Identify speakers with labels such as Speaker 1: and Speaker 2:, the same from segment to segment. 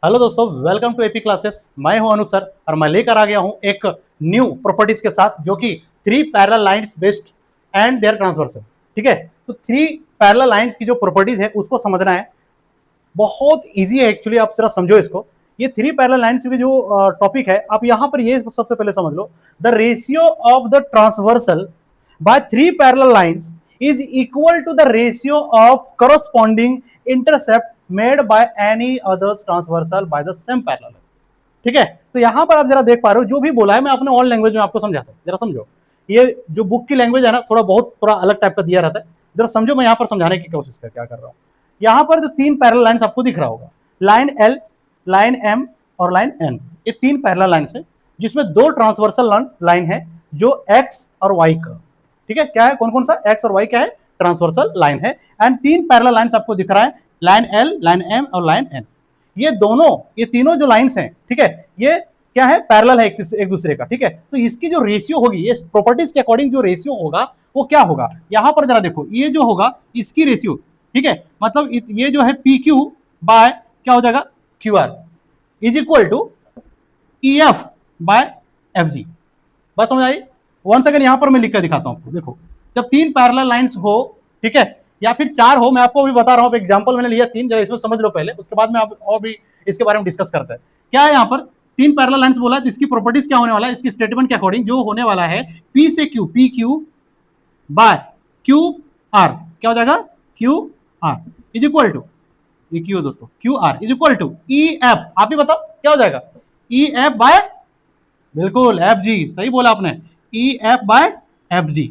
Speaker 1: Hello दोस्तों, welcome to AP classes. मैं हूं अनूप सर और मैं लेकर आ गया हूं एक न्यू प्रॉपर्टीज के साथ जो कि three parallel lines based and their transversal. ठीक है, तो थ्री पैरेलल लाइंस की जो प्रॉपर्टीज है उसको समझना है। बहुत इजी है एक्चुअली, आप जरा समझो इसको। ये थ्री पैरेलल लाइंस की जो टॉपिक है, आप यहां पर ये सबसे पहले समझ लो। The ratio of the transversal by three parallel lines is equal to the ratio of corresponding intercept made by any others transversal by the same parallel. ठीक है, तो यहां पर आप जरा देख पा रहे हो जो भी बोला है मैं अपने ऑल लैंग्वेज में आपको समझाता हूं, जरा समझो। ये जो बुक की लैंग्वेज है ना, थोड़ा अलग टाइप का दिया रहता है। जरा समझो, मैं यहां पर समझाने की कोशिश कर क्या कर रहा हूं। यहां पर जो तीन पैरेलल लाइंस आपको दिख रहा होगा, लाइन एल, लाइन एम और लाइन एन, ये तीन पैरेलल लाइंस है जिसमें दो ट्रांसवर्सल लाइन है जो एक्स और वाई का। ठीक है, क्या है, कौन कौन सा एक्स और वाई क्या है, ट्रांसवर्सल लाइन है। एंड तीन पैरेलल लाइंस आपको दिख रहा है, लाइन एल, लाइन एम और लाइन एन। ये तीनों जो लाइंस हैं, ठीक है, ये क्या है, पैरेलल है एक दूसरे का। ठीक है, तो इसकी जो रेशियो होगी, ये प्रॉपर्टीज के अकॉर्डिंग जो रेशियो होगा वो क्या होगा, यहां पर जरा देखो, ये जो होगा इसकी रेशियो, ठीक है, मतलब ये जो है पी क्यू बाय क्या हो जाएगा, Q R is equal to E F by F G. बस समझ आई। वन सेकंड यहां पर मैं लिख कर दिखाता हूं आपको। देखो, जब तीन पैरेलल लाइंस हो, ठीक है, या फिर चार हो, मैं आपको अभी बता रहा हूं, एग्जांपल मैंने लिया तीन, जरा इसमें समझ लो पहले, उसके बाद में आप और भी इसके बारे में डिस्कस करते हैं। क्या है, यहां पर तीन पैरेलल लाइंस बोला है, तो इसकी प्रॉपर्टीज क्या होने वाला है, इसकी स्टेटमेंट के अकॉर्डिंग जो होने वाला है, पी से Q, P Q by Q R, क्या हो जाएगा, Q R is equal to, ये क्यू दोस्तों, Q R is equal to E F, आप ही बताओ क्या हो जाएगा, ई एफ बाय, बिल्कुल एफ जी, सही बोला आपने, E F by F G.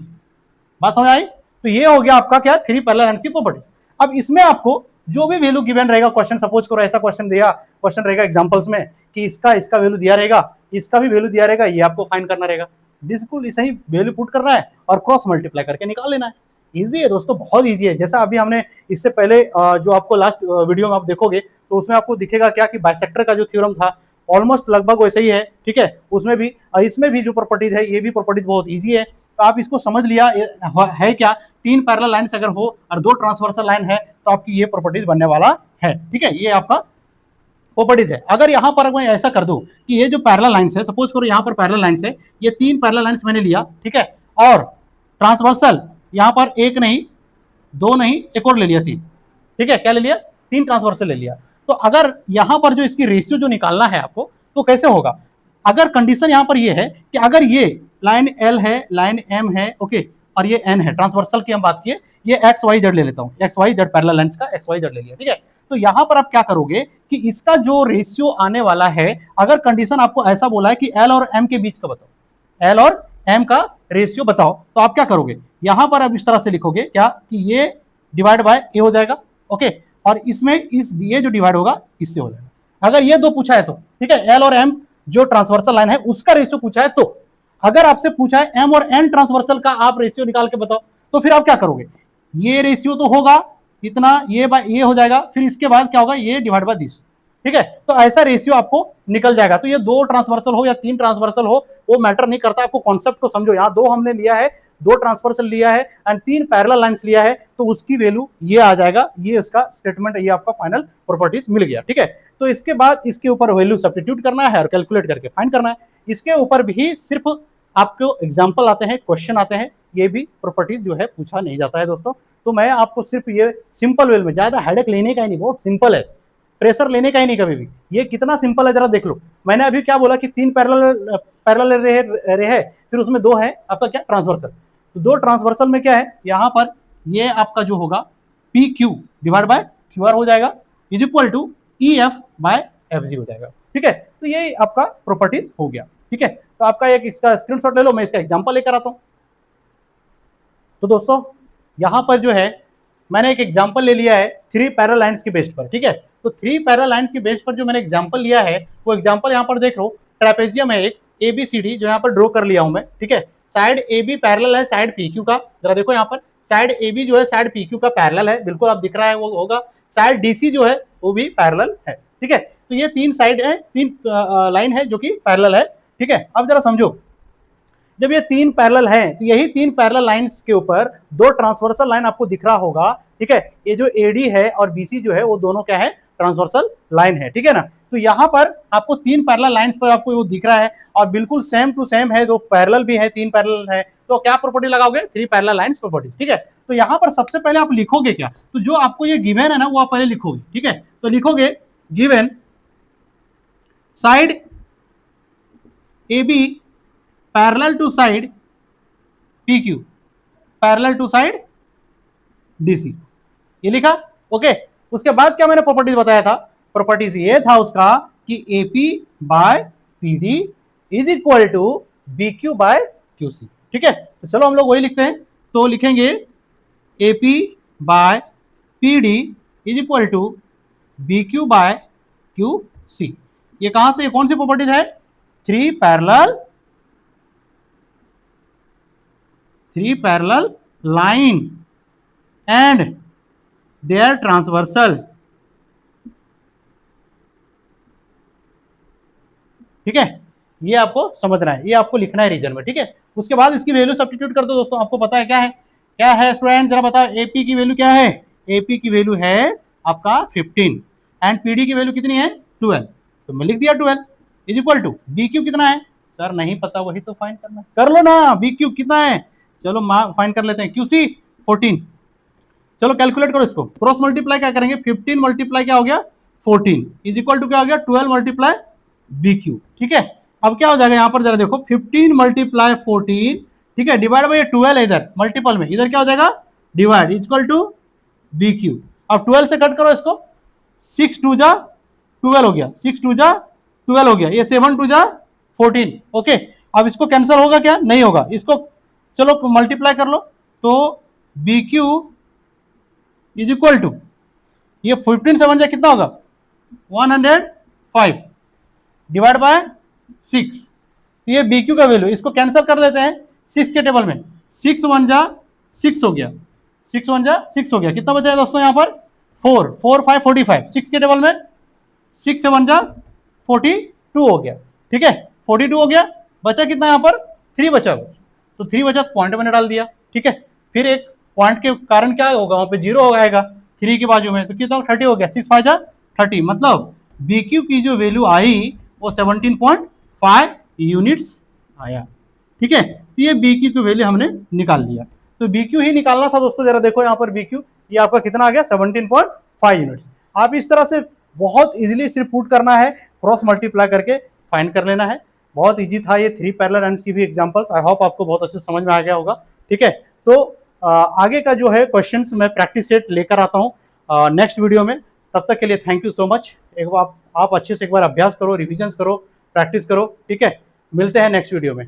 Speaker 1: बात समझ आई। तो ये हो गया आपका क्या, थ्री पैरेलल लाइंस की प्रॉपर्टी। अब इसमें आपको जो भी वैल्यू गिवन रहेगा, क्वेश्चन सपोज करो ऐसा क्वेश्चन दिया, क्वेश्चन रहेगा एग्जांपल्स में कि इसका वैल्यू दिया रहेगा, इसका भी वैल्यू दिया रहेगा, ये आपको फाइंड करना रहेगा। बिल्कुल इसे ही वैल्यू पुट करना है और क्रॉस मल्टीप्लाई करके निकाल लेना है। इजी है दोस्तों, बहुत इजी है। जैसा अभी हमने इससे पहले जो आपको लास्ट वीडियो में आप देखोगे तो उसमें आपको दिखेगा क्या कि बाइसेक्टर का जो थ्योरम था ऑलमोस्ट लगभग वैसे ही है। ठीक है, उसमें भी इसमें भी जो प्रॉपर्टीज है, ये भी प्रॉपर्टीज बहुत इजी है। तो आप इसको समझ लिया है क्या, तीन पैरेलल लाइंस अगर हो और दो ट्रांसवर्सल लाइन है तो आपकी ये प्रॉपर्टीज बनने वाला है। ठीक है, ये आपका प्रॉपर्टीज है। अगर यहां पर मैं ऐसा कर दूं कि ये जो पैरेलल लाइंस है, सपोज करो यहां पर पैरेलल लाइंस है, ये तीन पैरेलल लाइंस मैंने लिया, ठीक है, और ट्रांसवर्सल यहां पर एक नहीं, दो नहीं, एक और ले लिया, तीन। ठीक है, क्या ले लिया, तीन ट्रांसवर्सल ले लिया। तो अगर यहां पर जो इसकी रेशियो जो निकालना है आपको, तो कैसे होगा, अगर कंडीशन यहां पर ये है कि अगर ये लाइन एल है, लाइन एम है, ओके, और ये एन है, ट्रांसवर्सल की हम बात किए, ये एक्स वाई जेड ले लेता हूं, X Y Z parallel lines का एक्स वाई जेड ले लिया। ठीक है, तो यहां पर आप क्या करोगे कि इसका जो रेशियो आने वाला है, अगर कंडीशन आपको ऐसा बोला है कि एल और एम के बीच का बताओ, एल और एम का रेशियो बताओ, तो आप क्या करोगे, यहां पर आप इस तरह से लिखोगे क्या कि ये डिवाइड बाय ए हो जाएगा, ओके, और इसमें ये जो डिवाइड होगा इससे हो जाएगा। अगर ये दो पूछा है तो, ठीक है, एल और एम जो ट्रांसवर्सल लाइन है उसका रेशियो पूछा है, तो अगर आपसे पूछा है एम और एन ट्रांसवर्सल का आप रेशियो निकाल के बताओ, तो फिर आप क्या करोगे, ये रेशियो तो होगा इतना, ये हो जाएगा, फिर इसके बाद क्या होगा, ये डिवाइड बाय दिस। ठीक है, तो ऐसा रेशियो आपको निकल जाएगा। तो ये दो ट्रांसवर्सल हो या तीन ट्रांसवर्सल हो वो मैटर नहीं करता, आपको कॉन्सेप्ट को समझो। यहां दो हमने लिया है, दो ट्रांसवर्सल लिया है एंड तीन पैरेलल लाइंस लिया है, तो उसकी वैल्यू ये आ जाएगा, ये उसका स्टेटमेंट, ये आपका फाइनल प्रॉपर्टीज मिल गया। ठीक है, तो इसके बाद इसके ऊपर वैल्यू सब्स्टिट्यूट करना है और कैलकुलेट करके फाइंड करना है। इसके ऊपर भी सिर्फ आपको एग्जाम्पल आते हैं, क्वेश्चन आते हैं, ये भी प्रॉपर्टीज जो है पूछा नहीं जाता है दोस्तों। तो मैं आपको सिर्फ ये सिंपल वे में, ज्यादा हेडेक लेने का ही नहीं, बहुत सिंपल है, प्रेशर लेने का ही नहीं कभी भी। ये कितना सिंपल है जरा देख लो। मैंने अभी क्या बोला कि तीन पैरेलल रे है, फिर उसमें दो है आपका क्या, ट्रांसवर्सल। तो दो ट्रांसवर्सल में क्या है, यहां पर ये आपका जो होगा P Q divide by Q R हो जाएगा, is equal to E F by F G हो जाएगा। ठीक है, तो ये आपका प्रॉपर्टीज हो गया। ठीक है, तो आपका एक इसका स्क्रीनशॉट ले लो, मैं इसका एग्जांपल लेकर आता हूं। तो दोस्तों यहां पर जो है मैंने एक एग्जांपल ले लिया है थ्री पैरेलल लाइंस के बेस पर। ठीक है, तो थ्री पैरेलल लाइंस के बेस पर जो मैंने एग्जांपल लिया है, वो एग्जांपल यहां पर देख लो, ट्रेपेजियम है एक एबीसीडी जो यहां पर ड्रॉ कर लिया हूं मैं। ठीक है, साइड ए बी पैरेलल है साइड पी क्यू का, जरा देखो यहां पर साइड ए बी जो है साइड पी क्यू का पैरेलल है, बिल्कुल आप दिख रहा है वो होगा। साइड डीसी जो है वो भी पैरेलल है। ठीक है, तो ये तीन साइड है, तीन लाइन है जो कि पैरेलल है। ठीक है, अब जरा समझो, जब ये तीन पैरेलल हैं तो यही तीन पैरेलल लाइंस के ऊपर दो ट्रांसवर्सल लाइन आपको दिख रहा होगा। ठीक है, ये जो एडी है और बीसी जो है वो दोनों क्या है, ट्रांसवर्सल लाइन है। ठीक है ना, तो यहाँ पर आपको 3 पैरेलल लाइंस पर आपको वो दिख रहा है और बिल्कुल सेम टू सेम है, जो पैरेलल भी है, 3 पैरेलल है, तो क्या प्रॉपर्टी लगाओगे? 3 पैरेलल लाइंस प्रॉपर्टी। ठीक है, तो यहाँ पर सबसे पहले आप लिखोगे क्या? तो जो आपको ये गिवन है ना, वो आप पहले लिखोगे। ठीक है, तो लिखोगे given side A B parallel to side P Q parallel to side DC, ये लिखा। ओके, उसके बाद क्या मैंने प्रॉपर्टीज बताया था? प्रॉपर्टीज ये था उसका कि AP by PD is equal to BQ by QC. ठीक है, तो चलो हम लोग वही लिखते हैं। तो लिखेंगे AP by PD is equal to BQ by Q C. ये कहां से, कौन सी प्रॉपर्टीज है? 3 parallel line and their transversal. ठीक है, ये आपको समझना है, ये आपको लिखना है रीजन में। ठीक है, उसके बाद इसकी वैल्यू सब्स्टिट्यूट कर दो दोस्तों। आपको पता है क्या है, क्या है स्टूडेंट, जरा बताओ। एपी की वैल्यू क्या है? एपी की वैल्यू है आपका 15 एंड पीडी की वैल्यू कितनी है? 12। तो मैं लिख दिया 12 इज इक्वल टू बीक्यू कितना है? सर नहीं पता, वही तो फाइंड करना है। कर लो ना, बीक्यू कितना है? चलो फाइंड कर लेते हैं। क्यूसी 14। चलो कैलकुलेट करो इसको, क्रॉस मल्टीप्लाई क्या करेंगे? 15 मल्टीप्लाई क्या हो गया? 14 इज इक्वल टू क्या हो गया? 12 मल्टीप्लाई BQ। ठीक है, अब क्या हो जाएगा यहाँ पर, जरा देखो 15 मल्टीप्लाई 14, ठीक है, डिवाइड बाई 12 है इधर मल्टीपल में, इधर क्या हो जाएगा? Divide equal to BQ। अब 12 से कट करो इसको, 6 2 जा 12 हो गया, 6 2 जा 12 हो गया, ये 7 2 जा 14। ओके, अब इसको कैंसिल होगा क्या? नहीं होगा। इसको चलो मल्टीप्लाई कर लो, तो BQ इज इक्वल टू, ये 15 7 जा कितना होगा? 105 डिवाइड बाय 6। ये BQ का वैल्यू, इसको कैंसिल कर देते हैं 6 के टेबल में। 6 1 जा 6 हो गया, 6 1 जा 6 हो गया। कितना बचा है दोस्तों यहाँ पर? 4 4 5 45। 6 के टेबल में 6 7 जा 42 हो गया। ठीक है, 42 हो गया। बचा कितना यहाँ पर? 3 बचा, तो 3 बचा तो पॉइंट मैंने डाल दिया। ठीक है, फिर एक पॉइंट के कारण क्या होगा, वहां पे 0 हो जाएगा 3 के बाजू में, तो कितना? 30 हो गया। 6 5 जा 30, मतलब BQ की जो वैल्यू आई वो 17.5 यूनिट्स आया। ठीक है, तो ये BQ की वैल्यू हमने निकाल लिया। तो BQ ही निकालना था दोस्तों। जरा देखो यहाँ पर BQ, ये आपका कितना आ गया? 17.5 यूनिट्स। आप इस तरह से बहुत इजीली सिर्फ पुट करना है, क्रॉस मल्टीप्लाई करके फाइंड कर लेना है। बहुत इजी था ये 3 पैरेलल लाइंस की भी एग्जांपल्स। आई होप आपको बहुत अच्छे समझ में आ गया होगा। ठीक है, तो आगे का जो है क्वेश्चंस मैं प्रैक्टिस सेट लेकर आता हूँ नेक्स्ट वीडियो में। तब तक के लिए थैंक यू सो मच। एक बार आप अच्छे से एक बार अभ्यास करो, रिविजन करो, प्रैक्टिस करो। ठीक है, मिलते हैं नेक्स्ट वीडियो में।